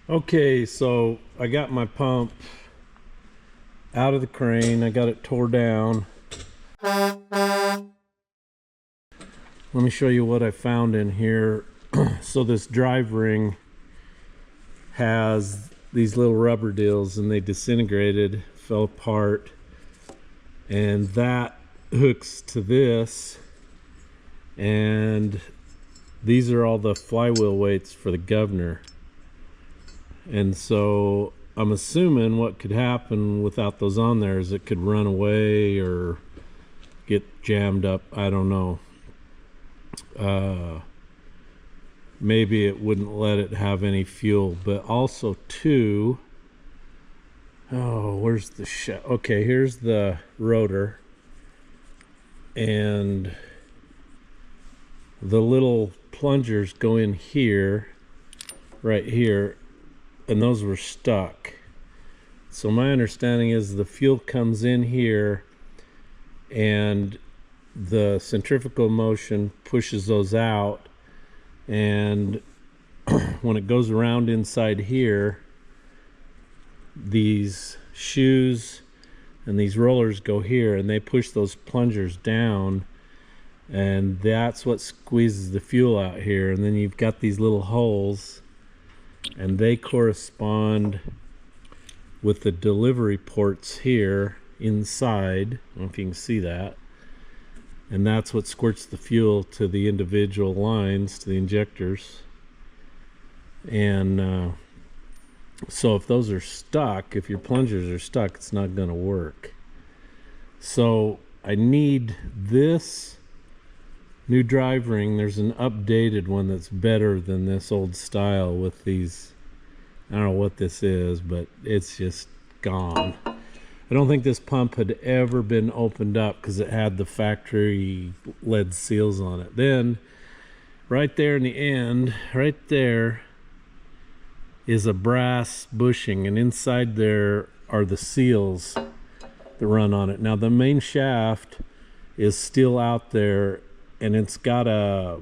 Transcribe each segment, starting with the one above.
Okay, so I got my pump out of the crane. I got it tore down. Let me show you what I found in here. So this drive ring has these little rubber deals and they disintegrated, fell apart, and that hooks to this, and these are all the flywheel weights for the governor. And so I'm assuming what could happen without those on there is it could run away or get jammed up. I don't know. Maybe it wouldn't let it have any fuel, but also too, oh, where's the okay, here's the rotor, and the little plungers go in here, right here, and those were stuck. So my understanding is the fuel comes in here and the centrifugal motion pushes those out, and when it goes around inside here, these shoes and these rollers go here and they push those plungers down, and that's what squeezes the fuel out here. And then you've got these little holes, and they correspond with the delivery ports here inside. I don't know if you can see that. And that's what squirts the fuel to the individual lines, to the injectors. And so if those are stuck, if your plungers are stuck, it's not going to work. So I need this new drive ring. There's an updated one that's better than this old style with these, I don't know what this is, but it's just gone. I don't think this pump had ever been opened up because it had the factory lead seals on it. Then right there in the end, right there, is a brass bushing, and inside there are the seals that run on it. Now the main shaft is still out there, and it's got a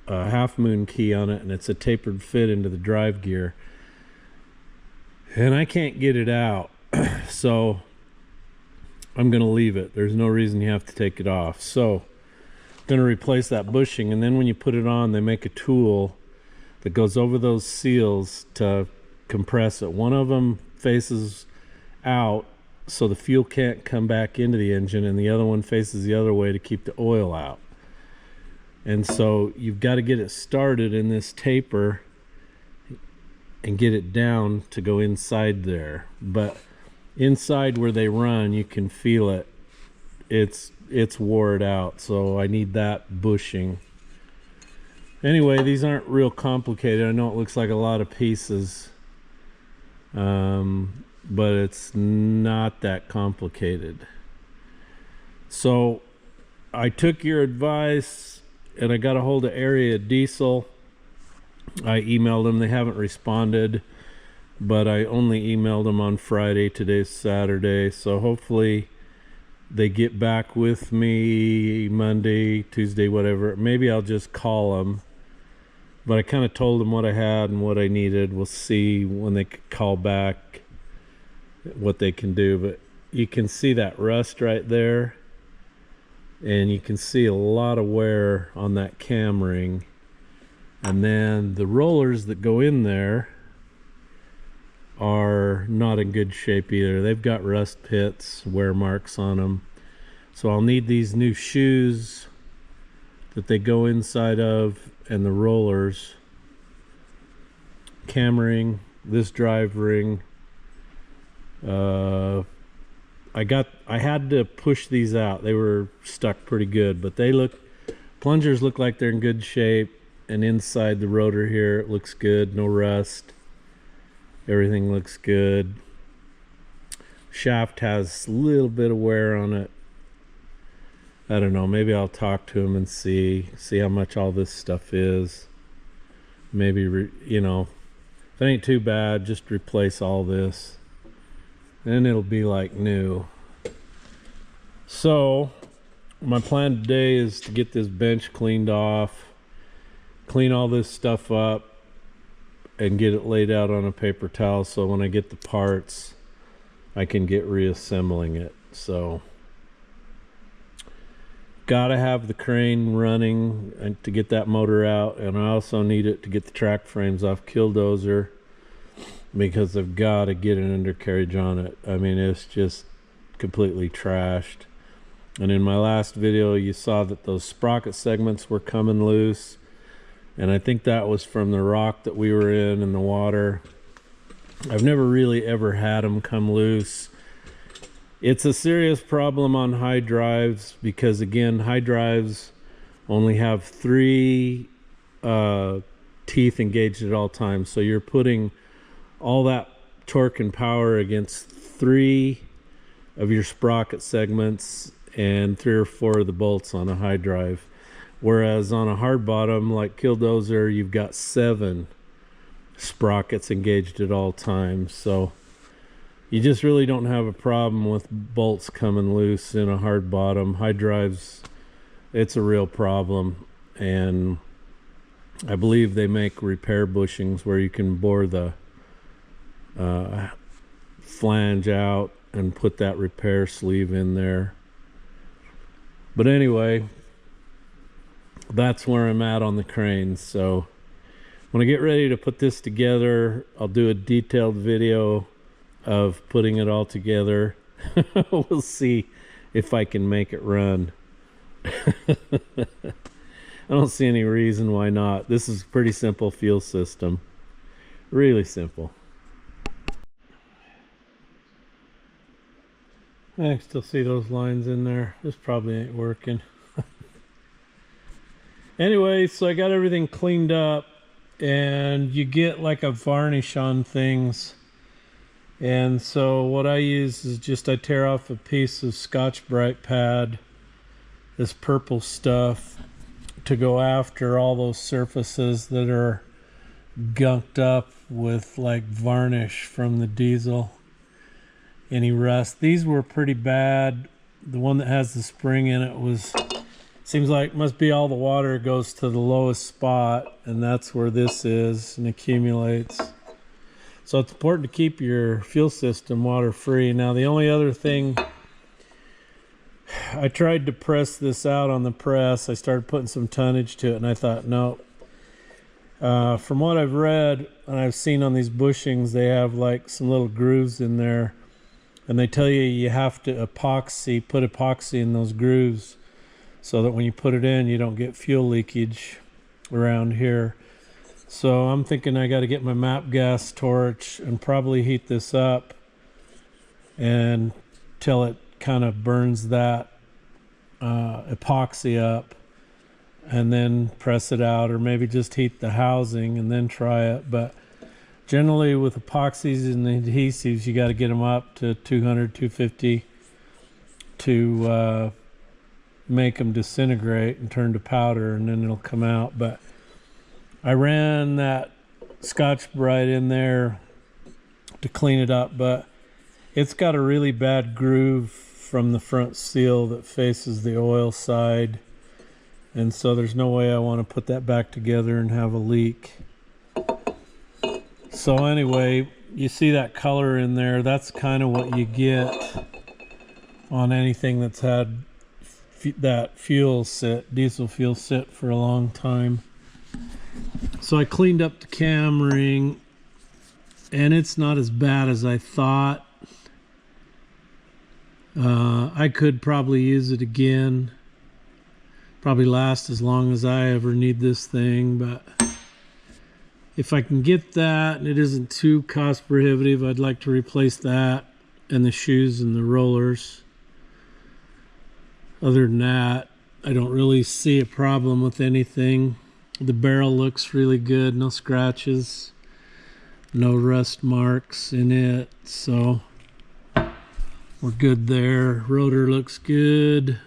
half moon key on it, and it's a tapered fit into the drive gear, and I can't get it out. So I'm gonna leave it. There's no reason you have to take it off. So I'm gonna replace that bushing, and then when you put it on, they make a tool that goes over those seals to compress it. One of them faces out so the fuel can't come back into the engine, and the other one faces the other way to keep the oil out. And so you've got to get it started in this taper and get it down to go inside there. But inside where they run, you can feel it. It's wore it out, so I need that bushing. Anyway, these aren't real complicated. I know it looks like a lot of pieces, but it's not that complicated. So I took your advice and I got a hold of Area Diesel. I emailed them. They haven't responded, but I only emailed them on Friday. Today's Saturday, so hopefully they get back with me Monday, Tuesday, whatever. Maybe I'll just call them, but I kind of told them what I had and what I needed. We'll see when they call back what they can do. But you can see that rust right there, and you can see a lot of wear on that cam ring. And then the rollers that go in there are not in good shape either. They've got rust pits, wear marks on them. So I'll need these new shoes that they go inside of, and the rollers, cam ring, this drive ring. I had to push these out. They were stuck pretty good, but plungers look like they're in good shape, and inside the rotor here, it looks good, no rust. Everything looks good. Shaft has a little bit of wear on it. I don't know, maybe I'll talk to him and see how much all this stuff is. Maybe, you know, if it ain't too bad, just replace all this. Then it'll be like new. So my plan today is to get this bench cleaned off, clean all this stuff up, and get it laid out on a paper towel, so when I get the parts I can get reassembling it. So gotta have the crane running and to get that motor out, and I also need it to get the track frames off Killdozer because I've got to get an undercarriage on it. I mean, it's just completely trashed. And in my last video you saw that those sprocket segments were coming loose, and I think that was from the rock that we were in the water. I've never really ever had them come loose. It's a serious problem on high drives because, again, high drives only have 3 teeth engaged at all times. So you're putting all that torque and power against 3 of your sprocket segments and 3 or 4 of the bolts on a high drive. Whereas on a hard bottom like Killdozer, you've got 7 sprockets engaged at all times. So you just really don't have a problem with bolts coming loose in a hard bottom. High drives, it's a real problem. And I believe they make repair bushings where you can bore the flange out and put that repair sleeve in there. But anyway, that's where I'm at on the crane. So when I get ready to put this together, I'll do a detailed video of putting it all together. We'll see if I can make it run. I don't see any reason why not. This is a pretty simple fuel system. Really simple. I still see those lines in there. This probably ain't working. Anyway, so I got everything cleaned up, and you get like a varnish on things. And so what I use is just I tear off a piece of Scotch-Brite pad, this purple stuff, to go after all those surfaces that are gunked up with like varnish from the diesel. Any rust. These were pretty bad. The one that has the spring in it was, seems like must be all the water goes to the lowest spot, and that's where this is and accumulates. So it's important to keep your fuel system water free. Now the only other thing, I tried to press this out on the press. I started putting some tonnage to it, and I thought, no. From what I've read and I've seen on these bushings, they have like some little grooves in there, and they tell you you have to put epoxy in those grooves so that when you put it in, you don't get fuel leakage around here. So I'm thinking I got to get my MAP gas torch and probably heat this up and till it kind of burns that epoxy up, and then press it out, or maybe just heat the housing and then try it. But generally with epoxies and adhesives, you got to get them up to 200, 250 to make them disintegrate and turn to powder, and then it'll come out. But I ran that Scotch-Brite in there to clean it up, but it's got a really bad groove from the front seal that faces the oil side, and so there's no way I want to put that back together and have a leak. So anyway, you see that color in there. That's kind of what you get on anything that's had that fuel sit, diesel fuel sit for a long time. So I cleaned up the cam ring, and it's not as bad as I thought. I could probably use it again. Probably last as long as I ever need this thing, but if I can get that and it isn't too cost prohibitive, I'd like to replace that and the shoes and the rollers. Other than that, I don't really see a problem with anything. The barrel looks really good, no scratches, no rust marks in it, so we're good there. Rotor looks good.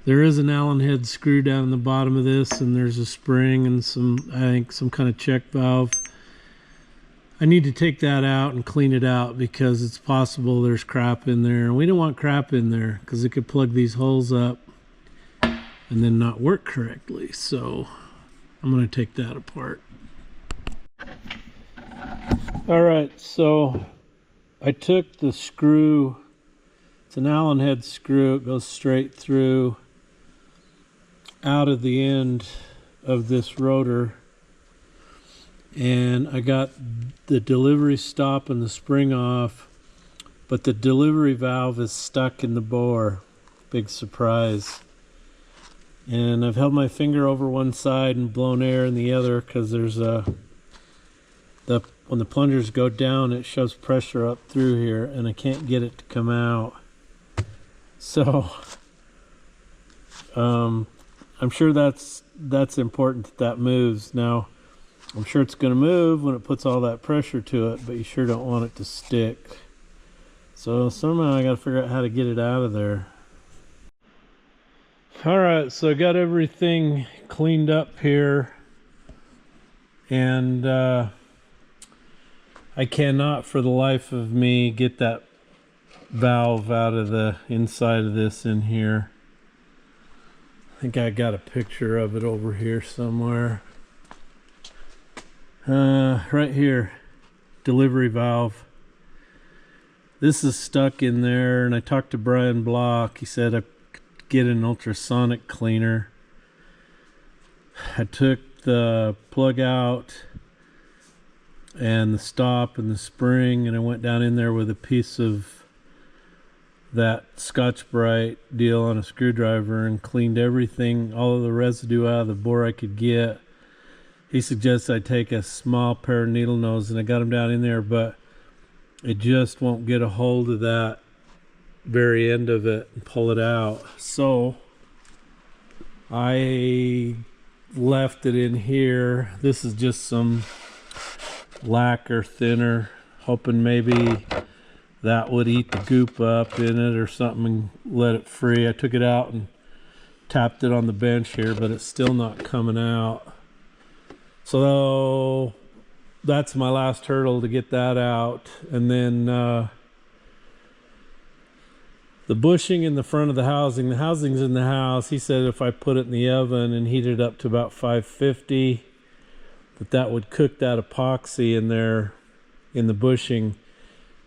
There is an Allen head screw down in the bottom of this, and there's a spring and some, I think, some kind of check valve. I need to take that out and clean it out because it's possible there's crap in there, and we don't want crap in there because it could plug these holes up and then not work correctly. So I'm going to take that apart. All right, so I took the screw. It's an Allen head screw. It goes straight through out of the end of this rotor. And I got the delivery stop and the spring off, but the delivery valve is stuck in the bore. Big surprise. And I've held my finger over one side and blown air in the other because there's when the plungers go down, it shows pressure up through here, and I can't get it to come out. So I'm sure that's important that moves. Now I'm sure it's going to move when it puts all that pressure to it, but you sure don't want it to stick. So somehow I got to figure out how to get it out of there. All right, so I got everything cleaned up here, and I cannot for the life of me get that valve out of the inside of this in here. I think I got a picture of it over here somewhere. Right here, delivery valve. This is stuck in there, and I talked to Brian Block. He said I could get an ultrasonic cleaner. I took the plug out and the stop and the spring, and I went down in there with a piece of that Scotch-Brite deal on a screwdriver and cleaned everything, all of the residue out of the bore I could get. He suggests I take a small pair of needle nose, and I got them down in there, but it just won't get a hold of that very end of it and pull it out. So I left it in here. This is just some lacquer thinner, hoping maybe that would eat the goop up in it or something and let it free. I took it out and tapped it on the bench here, but it's still not coming out. So that's my last hurdle to get that out. And then the bushing in the front of the housing's in the house. He said if I put it in the oven and heat it up to about 550, that would cook that epoxy in there in the bushing,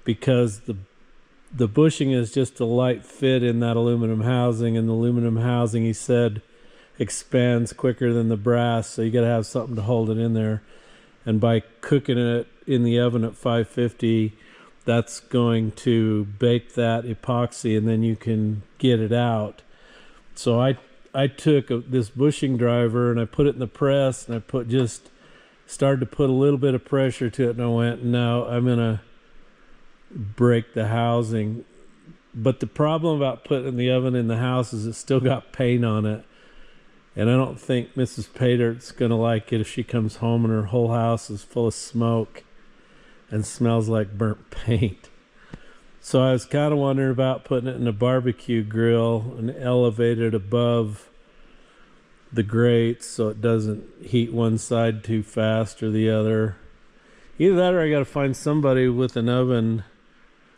because the bushing is just a light fit in that aluminum housing, and the aluminum housing, he said, expands quicker than the brass, so you got to have something to hold it in there. And by cooking it in the oven at 550, that's going to bake that epoxy, and then you can get it out. So I took this bushing driver and I put it in the press, and I started to put a little bit of pressure to it, and I went, no, I'm gonna break the housing. But the problem about putting it in the oven in the house is it's still got paint on it, and I don't think Mrs. Jpaydirt's gonna like it if she comes home and her whole house is full of smoke and smells like burnt paint. So I was kind of wondering about putting it in a barbecue grill and elevate it above the grates so it doesn't heat one side too fast or the other. Either that, or I got to find somebody with an oven,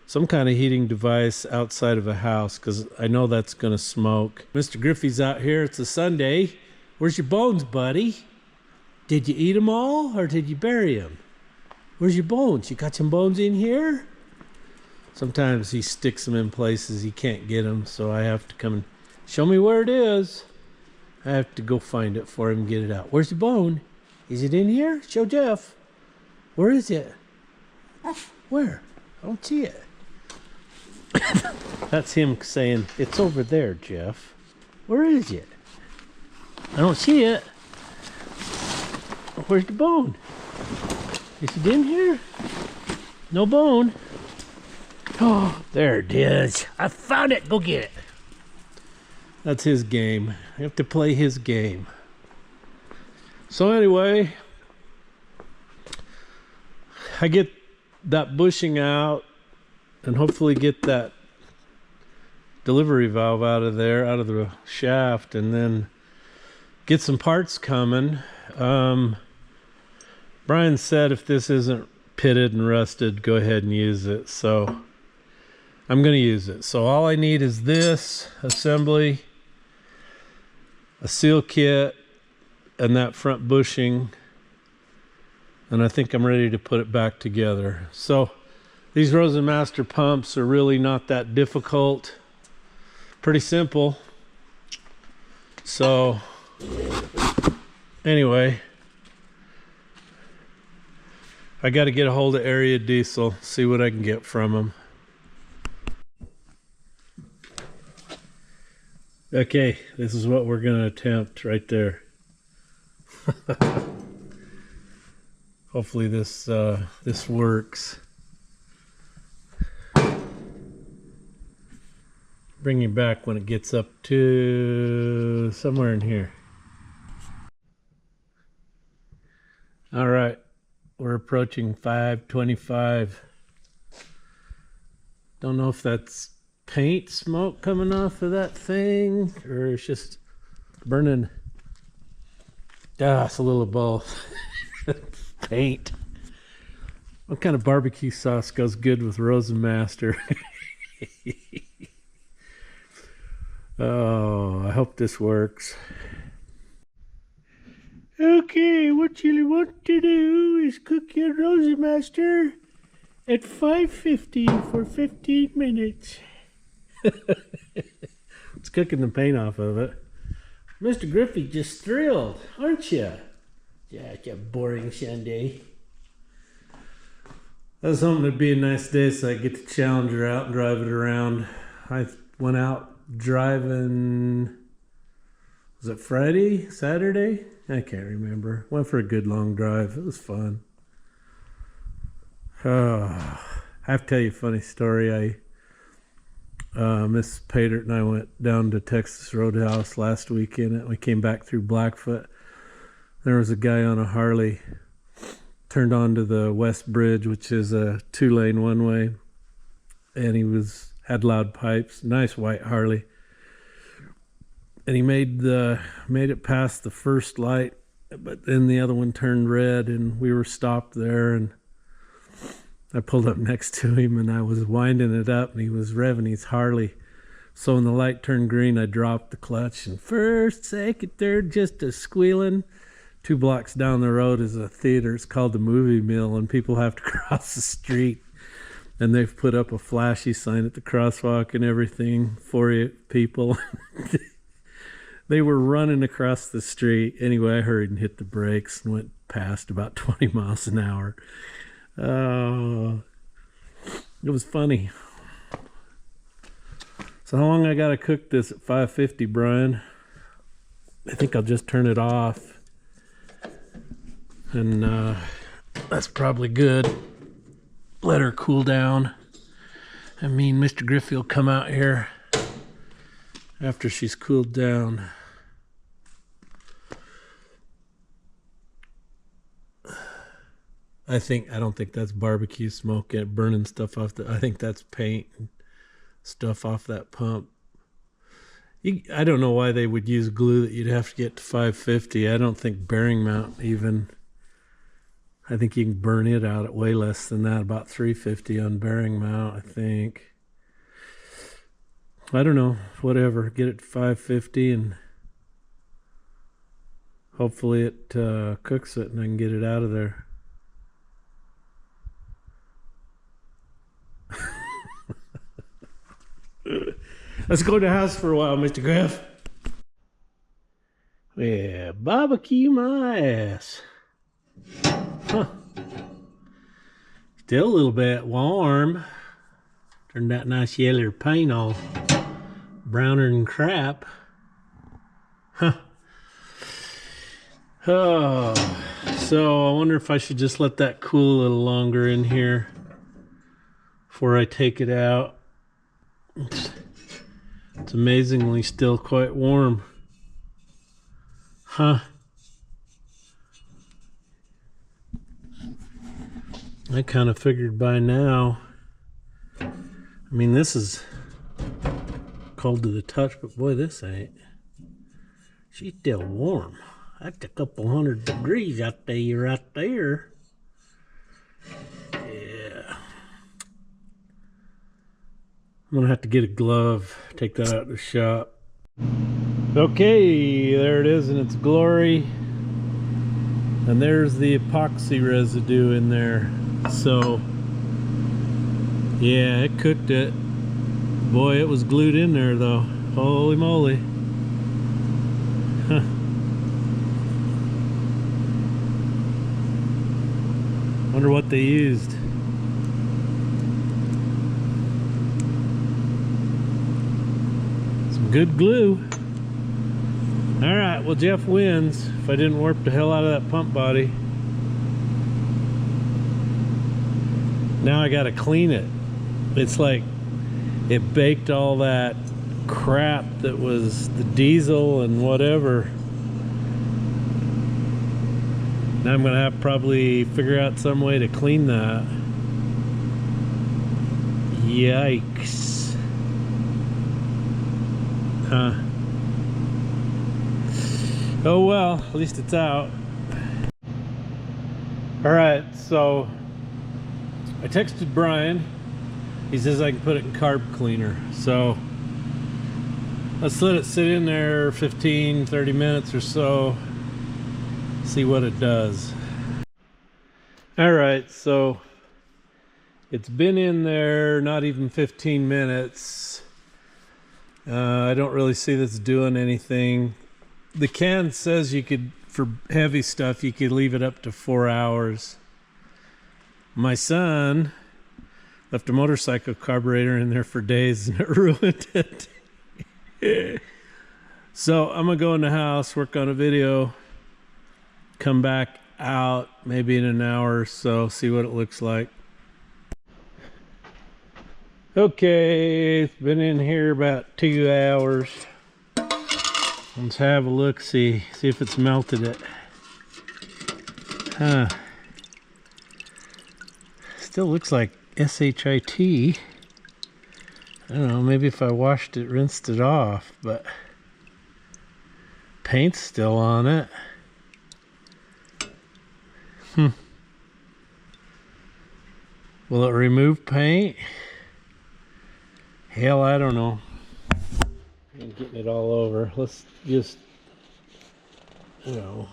some kind of heating device outside of a house, because I know that's going to smoke. Mr. Griffey's out here. It's a Sunday. Where's your bones, buddy? Did you eat them all, or did you bury them? Where's your bones? You got some bones in here? Sometimes he sticks them in places he can't get them, so I have to come and show me where it is. I have to go find it for him and get it out. Where's the bone? Is it in here? Show Jeff. Where is it? Where? I don't see it. That's him saying, it's over there, Jeff. Where is it? I don't see it. Where's the bone? Is it in here? No bone. Oh, there it is. I found it. Go get it. That's his game. I have to play his game. So anyway, I get that bushing out and hopefully get that delivery valve out of there, out of the shaft, and then get some parts coming. Brian said if this isn't pitted and rusted, go ahead and use it. So I'm going to use it. So all I need is this assembly, a seal kit, and that front bushing, and I think I'm ready to put it back together. So these Roosa Master pumps are really not that difficult. Pretty simple. So anyway, I got to get a hold of Area Diesel, see what I can get from them. Okay, this is what we're going to attempt right there. Hopefully this works. Bring you back when it gets up to somewhere in here. All right, we're approaching 525. Don't know if that's paint smoke coming off of that thing or it's just burning. It's a little of both. Paint. What kind of barbecue sauce goes good with Roosa Master? Oh, I hope this works. Okay, what you want to do is cook your Roosa Master at 550 for 15 minutes. It's cooking the paint off of it. Mr. Griffey just thrilled, aren't you? Yeah, it's a boring Sunday. I was hoping it'd be a nice day so I get the Challenger out and drive it around. I went out driving, was it Friday, Saturday? I can't remember. Went for a good long drive. It was fun. I have to tell you a funny story. Miss Jpaydirt and I went down to Texas Roadhouse last weekend and we came back through Blackfoot. There was a guy on a Harley turned onto the West Bridge, which is a 2-lane one-way, and he had loud pipes, nice white Harley, and he made it past the first light, but then the other one turned red and we were stopped there, and I pulled up next to him and I was winding it up and he was revving his Harley. So when the light turned green, I dropped the clutch and first, second, third, just a squealing. 2 blocks down the road is a theater. It's called the Movie Mill, and people have to cross the street. And they've put up a flashy sign at the crosswalk and everything for you people. They were running across the street. Anyway, I hurried and hit the brakes and went past about 20 miles an hour. It was funny. So how long I gotta cook this at 550, Brian? I think I'll just turn it off. And that's probably good. Let her cool down. I mean, Mr. Griffey will come out here after she's cooled down. I don't think that's barbecue smoke burning stuff off I think that's paint and stuff off that pump. I don't know why they would use glue that you'd have to get to 550. I don't think bearing mount even. I think you can burn it out at way less than that, about 350 on bearing mount, I think. I don't know, whatever. Get it to 550 and hopefully it cooks it and I can get it out of there. Let's go to the house for a while, Mr. Griff. Yeah, barbecue my ass. Huh. Still a little bit warm. Turned that nice yellow paint all browner than crap. Huh. Oh, so I wonder if I should just let that cool a little longer in here before I take it out. It's amazingly still quite warm. Huh. I kind of figured by now. I mean, this is cold to the touch, but boy, this ain't. She's still warm. That's a couple 100 degrees out there, right there. Yeah. I'm gonna have to get a glove, take that out of the shop. Okay, there it is in its glory. And there's the epoxy residue in there. So yeah, it cooked it. Boy, it was glued in there though. Holy moly. Huh. Wonder what they used. Some good glue. Alright, well Jeff wins if I didn't warp the hell out of that pump body. Now I gotta clean it. It's like it baked all that crap that was the diesel and whatever. Now I'm gonna have to probably figure out some way to clean that. Yikes. Huh. Oh well, at least it's out. Alright, so I texted Brian. He says I can put it in carb cleaner. So let's let it sit in there 15-30 minutes or so. See what it does. Alright, so it's been in there not even 15 minutes. I don't really see this doing anything. The can says you could, for heavy stuff, you could leave it up to 4 hours. My son left a motorcycle carburetor in there for days and it ruined it. So I'm gonna go in the house, work on a video, come back out maybe in an hour or so, see what it looks like. Okay, it's been in here about 2 hours. Let's have a look, see if it's melted it. Huh. Still looks like SHIT. I don't know, maybe if I washed it, rinsed it off, but paint's still on it. Will it remove paint? Hell, I don't know. I'm getting it all over. Let's just, you know.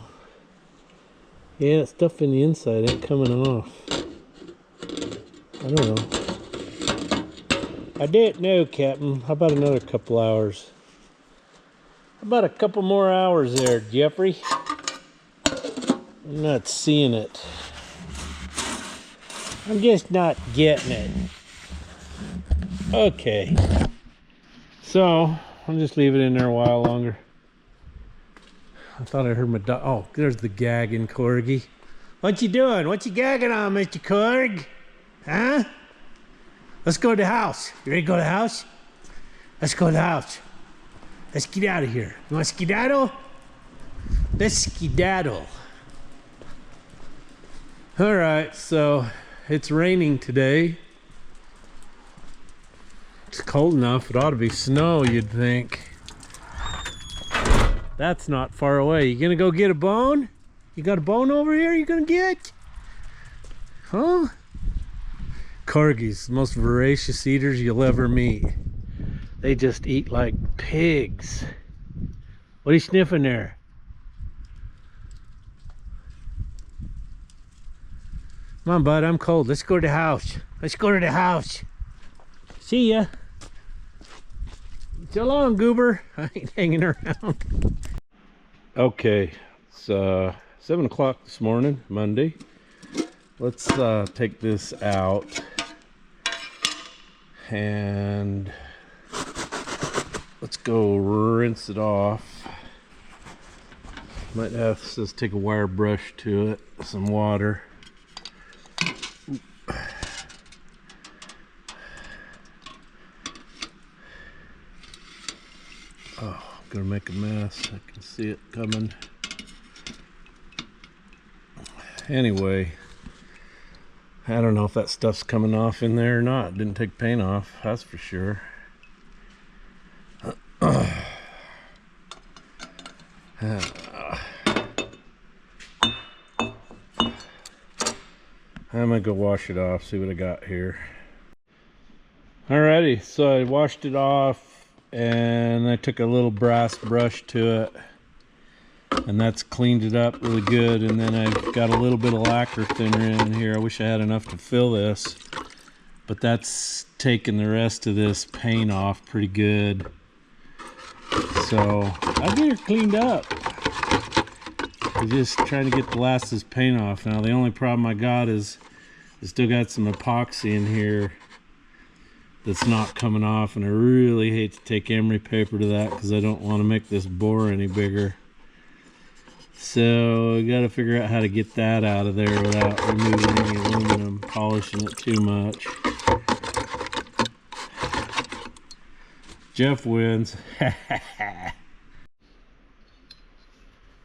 Yeah, stuff in the inside ain't coming off. I don't know. I didn't know, Captain. How about another couple hours? How about a couple more hours there, Jeffrey? I'm not seeing it. I'm just not getting it. Okay. So, I'll just leave it in there a while longer. I thought I heard my dog. Oh, there's the gagging corgi. What you doing? What you gagging on, Mr. Korg? Huh? Let's go to the house. You ready to go to the house? Let's go to the house. Let's get out of here. You want to skedaddle? Let's skedaddle. Alright, so it's raining today. It's cold enough. It ought to be snow, you'd think. That's not far away. You gonna go get a bone? You got a bone over here you gonna get? Huh? Corgis, the most voracious eaters you'll ever meet. They just eat like pigs. What are you sniffing there? Come on, bud, I'm cold. Let's go to the house. Let's go to the house. See ya. So long, goober. I ain't hanging around. Okay, it's 7 o'clock this morning, Monday. Let's take this out and let's go rinse it off. Might have to just take a wire brush to it, some water. Oh, I'm gonna make a mess. I can see it coming. Anyway, I don't know if that stuff's coming off in there or not. It didn't take paint off, that's for sure. I'm gonna go wash it off, see what I got here. Alrighty, so I washed it off and I took a little brass brush to it and that's cleaned it up really good. And then I've got a little bit of lacquer thinner in here. I wish I had enough to fill this, but that's taking the rest of this paint off pretty good. So I'll get her cleaned up. I'm just trying to get the last of this paint off. Now the only problem I got is I still got some epoxy in here that's not coming off, and I really hate to take emery paper to that because I don't want to make this bore any bigger. So I got to figure out how to get that out of there without removing any aluminum, polishing it too much. Jeff wins.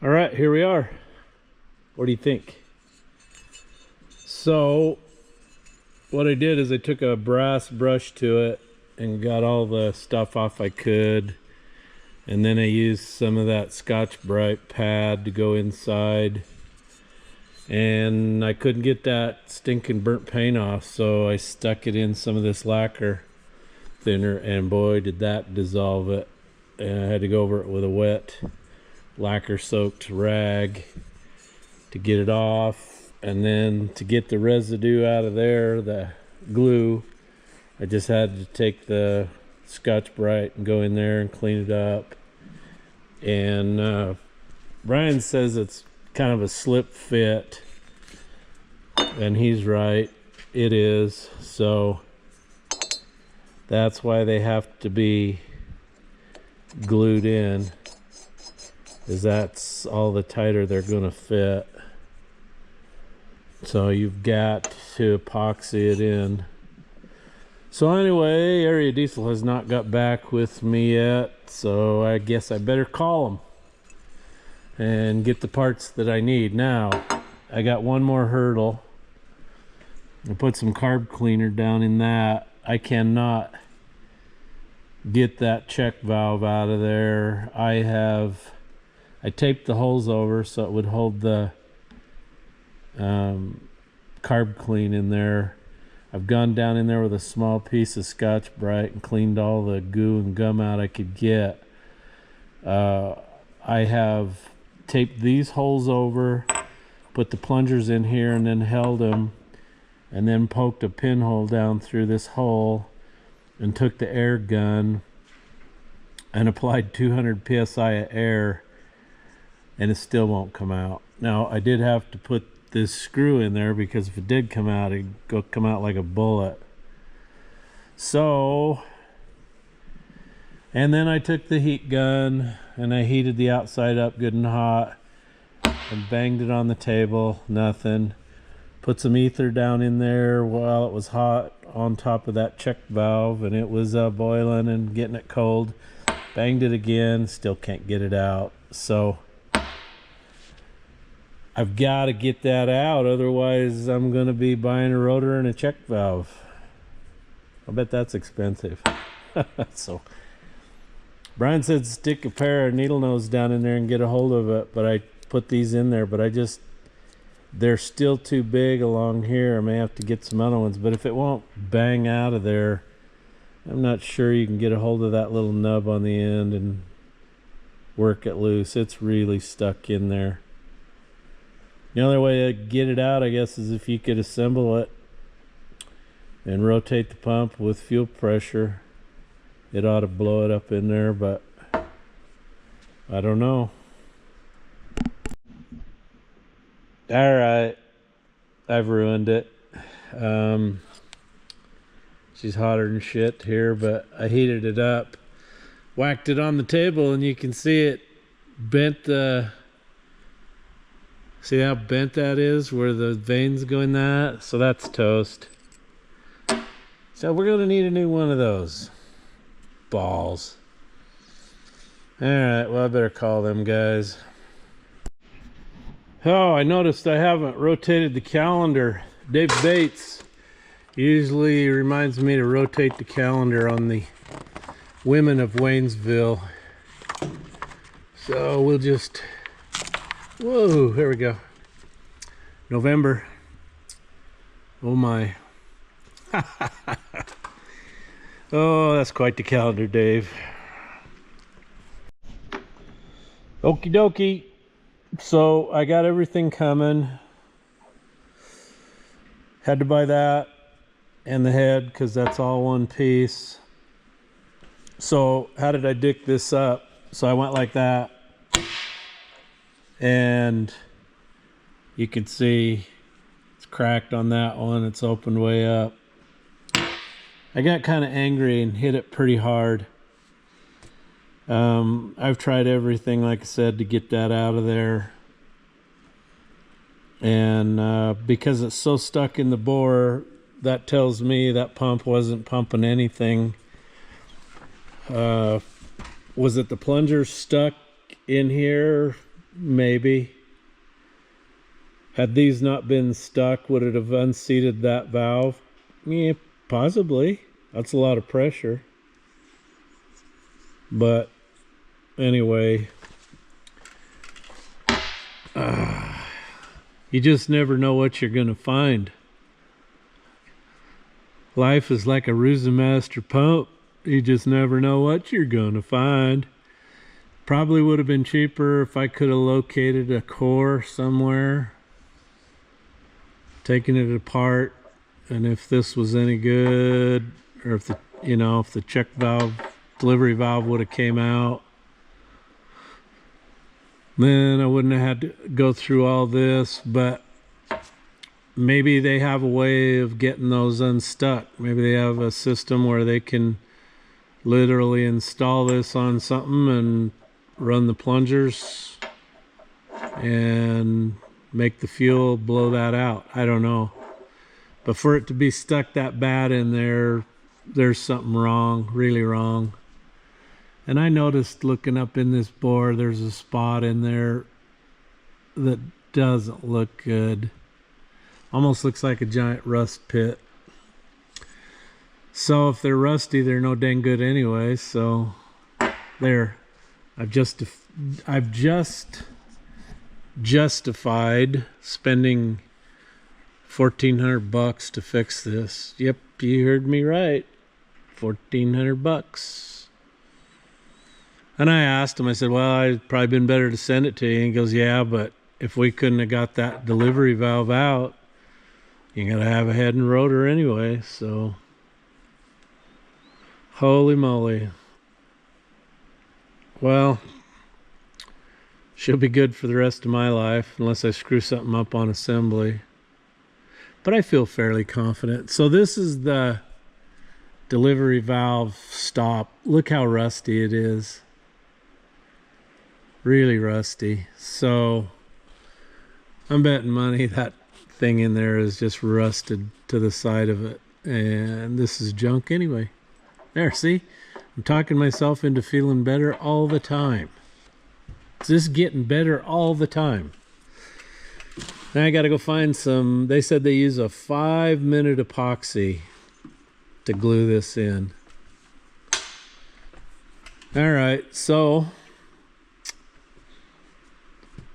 All right, here we are. What do you think? So what I did is I took a brass brush to it and got all the stuff off I could, and then I used some of that Scotch-Brite pad to go inside, and I couldn't get that stinking burnt paint off, so I stuck it in some of this lacquer thinner, and boy did that dissolve it. And I had to go over it with a wet lacquer soaked rag to get it off, and then to get the residue out of there, the glue, I just had to take the Scotch-Brite and go in there and clean it up. And Brian says it's kind of a slip fit, and he's right, it is. So that's why they have to be glued in, is that's all the tighter they're gonna fit. So you've got to epoxy it in. So anyway, Area Diesel has not got back with me yet, so I guess I better call them and get the parts that I need. Now I got one more hurdle. I put some carb cleaner down in that. I cannot get that check valve out of there. I taped the holes over so it would hold the carb clean in there. I've gone down in there with a small piece of Scotch-Brite and cleaned all the goo and gum out I could get. I have taped these holes over, put the plungers in here, and then held them, and then poked a pinhole down through this hole and took the air gun and applied 200 psi of air, and it still won't come out. Now I did have to put this screw in there because if it did come out, it'd come out like a bullet. So, and then I took the heat gun and I heated the outside up good and hot and banged it on the table. Nothing. Put some ether down in there while it was hot on top of that check valve, and it was boiling and getting it cold. Banged it again, still can't get it out. So I've got to get that out, otherwise I'm going to be buying a rotor and a check valve. I bet that's expensive. So Brian said stick a pair of needle nose down in there and get a hold of it, but I put these in there, but they're still too big along here. I may have to get some other ones, but if it won't bang out of there, I'm not sure you can get a hold of that little nub on the end and work it loose. It's really stuck in there. The only way to get it out, I guess, is if you could assemble it and rotate the pump with fuel pressure. It ought to blow it up in there, but I don't know. All right, I've ruined it. She's hotter than shit here, but I heated it up, whacked it on the table, and you can see it bent the... See how bent that is, where the veins go in that? So that's toast. So we're gonna need a new one of those. Balls. All right, well, I better call them guys. Oh, I noticed I haven't rotated the calendar. Dave Bates usually reminds me to rotate the calendar on the women of Waynesville. So we'll just... Whoa, here we go. November. Oh my. Oh, that's quite the calendar, Dave. Okie dokie. So I got everything coming. Had to buy that and the head because that's all one piece. So how did I dick this up? So I went like that, and you can see it's cracked on that one. It's opened way up. I got kind of angry and hit it pretty hard. I've tried everything, like I said, to get that out of there. And because it's so stuck in the bore, that tells me that pump wasn't pumping anything. Was it the plunger stuck in here? Maybe. Had these not been stuck, would it have unseated that valve? Yeah, possibly. That's a lot of pressure. But anyway, you just never know what you're going to find. Life is like a Roosa Master pump. You just never know what you're going to find. Probably would have been cheaper if I could have located a core somewhere, taken it apart, and if this was any good, or if the, you know, if the check valve, delivery valve would have came out, then I wouldn't have had to go through all this. But maybe they have a way of getting those unstuck. Maybe they have a system where they can literally install this on something and run the plungers and make the fuel blow that out. I don't know. But for it to be stuck that bad in there, there's something wrong, really wrong. And I noticed looking up in this bore, there's a spot in there that doesn't look good. Almost looks like a giant rust pit. So if they're rusty, they're no dang good anyway. So there, I've just justified spending $1,400 to fix this. Yep, you heard me right. $1,400. And I asked him, I said, well, I'd probably been better to send it to you. And he goes, yeah, but if we couldn't have got that delivery valve out, you gotta have a head and rotor anyway. So holy moly. Well, she'll be good for the rest of my life unless I screw something up on assembly. But I feel fairly confident. So this is the delivery valve stop. Look how rusty it is. Really rusty. So I'm betting money that thing in there is just rusted to the side of it. And this is junk anyway. There, see? I'm talking myself into feeling better all the time. It's just getting better all the time. Now I gotta go find some, they said they use a 5-minute epoxy to glue this in. Alright, so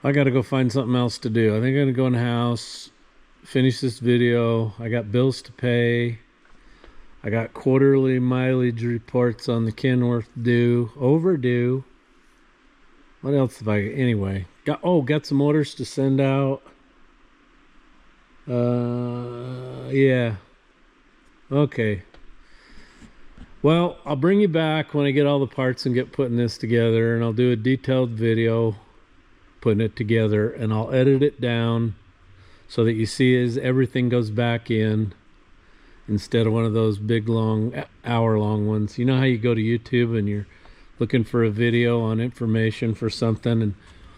I gotta go find something else to do. I think I'm gonna go in the house, finish this video. I got bills to pay. I got quarterly mileage reports on the Kenworth due, overdue. What else have I, anyway, got some orders to send out. Yeah. Okay. Well, I'll bring you back when I get all the parts and get putting this together, and I'll do a detailed video putting it together, and I'll edit it down so that you see as everything goes back in instead of one of those big long hour-long ones. You know how you go to YouTube and you're looking for a video on information for something, and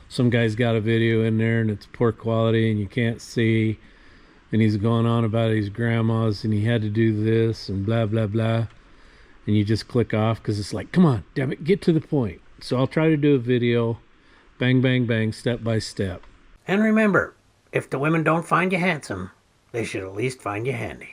some guy's got a video in there and it's poor quality and you can't see, and he's going on about his grandmas and he had to do this and blah blah blah, and you just click off because it's like, come on, damn it, get to the point. So I'll try to do a video, bang bang bang, step by step. And remember, if the women don't find you handsome, they should at least find you handy.